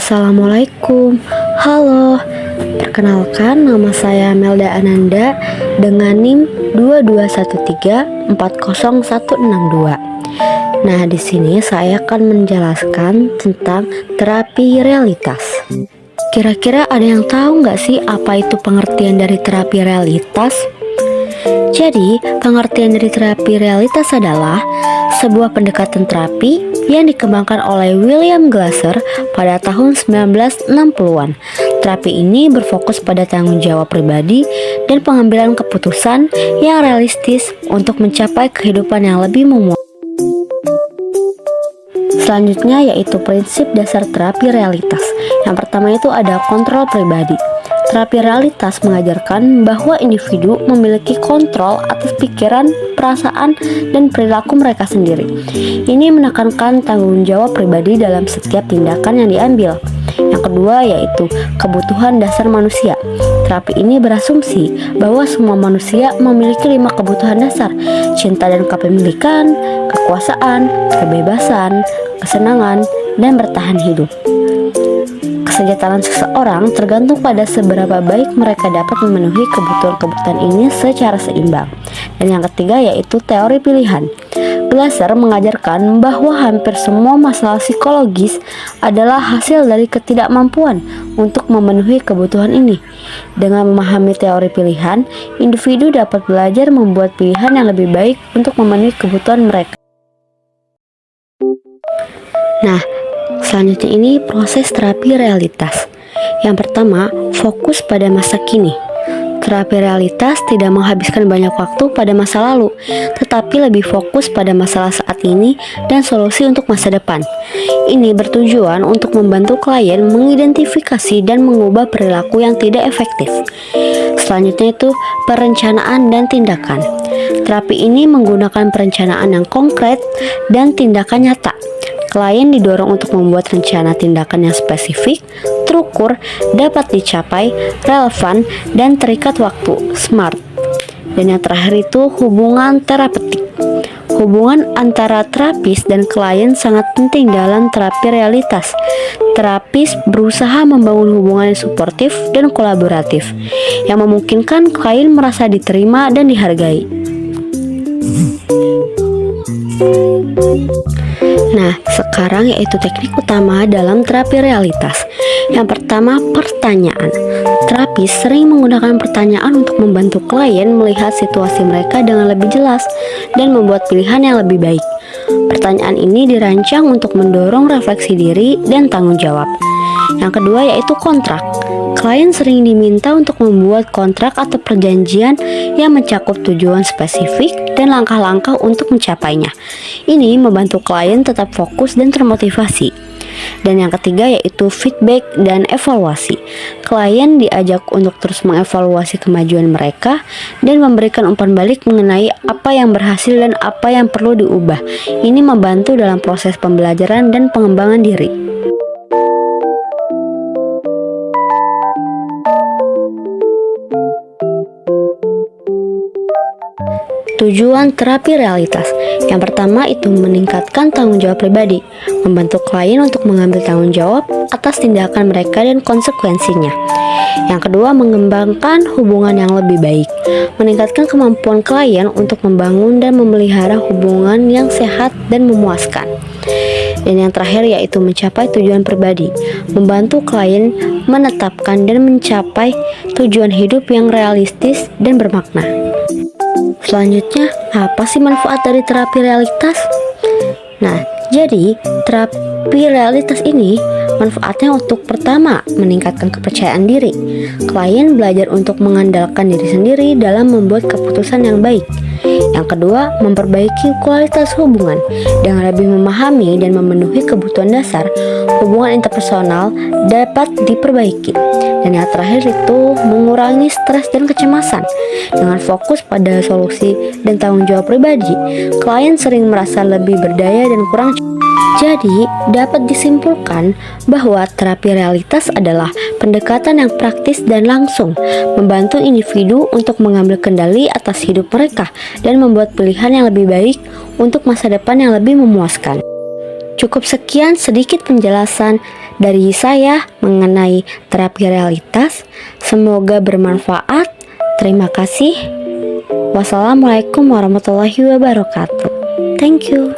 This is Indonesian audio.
Assalamualaikum. Halo. Perkenalkan, nama saya Melda Ananda dengan NIM 221340162. Nah, di sini saya akan menjelaskan tentang terapi realitas. Kira-kira ada yang tahu nggak sih apa itu pengertian dari terapi realitas? Jadi, pengertian dari terapi realitas adalah sebuah pendekatan terapi yang dikembangkan oleh William Glasser pada tahun 1960-an. Terapi ini berfokus pada tanggung jawab pribadi dan pengambilan keputusan yang realistis untuk mencapai kehidupan yang lebih memuaskan. Selanjutnya yaitu prinsip dasar terapi realitas. Yang pertama itu ada kontrol pribadi. Terapi realitas mengajarkan bahwa individu memiliki kontrol atas pikiran, perasaan, dan perilaku mereka sendiri. Ini menekankan tanggung jawab pribadi dalam setiap tindakan yang diambil. Yang kedua yaitu kebutuhan dasar manusia. Terapi ini berasumsi bahwa semua manusia memiliki 5 kebutuhan dasar: cinta dan kepemilikan, kekuasaan, kebebasan, kesenangan, dan bertahan hidup. Kesejahteraan seseorang tergantung pada seberapa baik mereka dapat memenuhi kebutuhan-kebutuhan ini secara seimbang. Dan yang ketiga yaitu teori pilihan. Glasser mengajarkan bahwa hampir semua masalah psikologis adalah hasil dari ketidakmampuan untuk memenuhi kebutuhan ini. Dengan memahami teori pilihan, individu dapat belajar membuat pilihan yang lebih baik untuk memenuhi kebutuhan mereka. Nah, selanjutnya ini proses terapi realitas. Yang pertama, fokus pada masa kini. Terapi realitas tidak menghabiskan banyak waktu pada masa lalu, tetapi lebih fokus pada masalah saat ini dan solusi untuk masa depan. Ini bertujuan untuk membantu klien mengidentifikasi dan mengubah perilaku yang tidak efektif. Selanjutnya itu perencanaan dan tindakan. Terapi ini menggunakan perencanaan yang konkret dan tindakan nyata. Klien didorong untuk membuat rencana tindakan yang spesifik, terukur, dapat dicapai, relevan, dan terikat waktu, SMART. Dan yang terakhir itu hubungan terapeutik. Hubungan antara terapis dan klien sangat penting dalam terapi realitas. Terapis berusaha membangun hubungan yang suportif dan kolaboratif, yang memungkinkan klien merasa diterima dan dihargai. Nah, sekarang yaitu teknik utama dalam terapi realitas. Yang pertama, pertanyaan. Terapis sering menggunakan pertanyaan untuk membantu klien melihat situasi mereka dengan lebih jelas dan membuat pilihan yang lebih baik. Pertanyaan ini dirancang untuk mendorong refleksi diri dan tanggung jawab. Yang kedua yaitu kontrak. Klien sering diminta untuk membuat kontrak atau perjanjian yang mencakup tujuan spesifik dan langkah-langkah untuk mencapainya. Ini membantu klien tetap fokus dan termotivasi. Dan yang ketiga yaitu feedback dan evaluasi. Klien diajak untuk terus mengevaluasi kemajuan mereka dan memberikan umpan balik mengenai apa yang berhasil dan apa yang perlu diubah. Ini membantu dalam proses pembelajaran dan pengembangan diri. Tujuan terapi realitas. Yang pertama itu meningkatkan tanggung jawab pribadi, membantu klien untuk mengambil tanggung jawab atas tindakan mereka dan konsekuensinya. Yang kedua, mengembangkan hubungan yang lebih baik, meningkatkan kemampuan klien untuk membangun dan memelihara hubungan yang sehat dan memuaskan. Dan yang terakhir yaitu mencapai tujuan pribadi, membantu klien menetapkan dan mencapai tujuan hidup yang realistis dan bermakna. Selanjutnya, apa sih manfaat dari terapi realitas? Nah, jadi terapi realitas ini manfaatnya untuk pertama, meningkatkan kepercayaan diri. Klien belajar untuk mengandalkan diri sendiri dalam membuat keputusan yang baik. Yang kedua, memperbaiki kualitas hubungan dengan lebih memahami dan memenuhi kebutuhan dasar. Hubungan interpersonal dapat diperbaiki. Dan yang terakhir itu mengurangi stres dan kecemasan. Dengan fokus pada solusi dan tanggung jawab pribadi, klien sering merasa lebih berdaya dan kurang. Jadi, dapat disimpulkan bahwa terapi realitas adalah pendekatan yang praktis dan langsung, membantu individu untuk mengambil kendali atas hidup mereka dan membuat pilihan yang lebih baik untuk masa depan yang lebih memuaskan. Cukup sekian sedikit penjelasan dari saya mengenai terapi realitas. Semoga bermanfaat. Terima kasih. Wassalamualaikum warahmatullahi wabarakatuh. Thank you.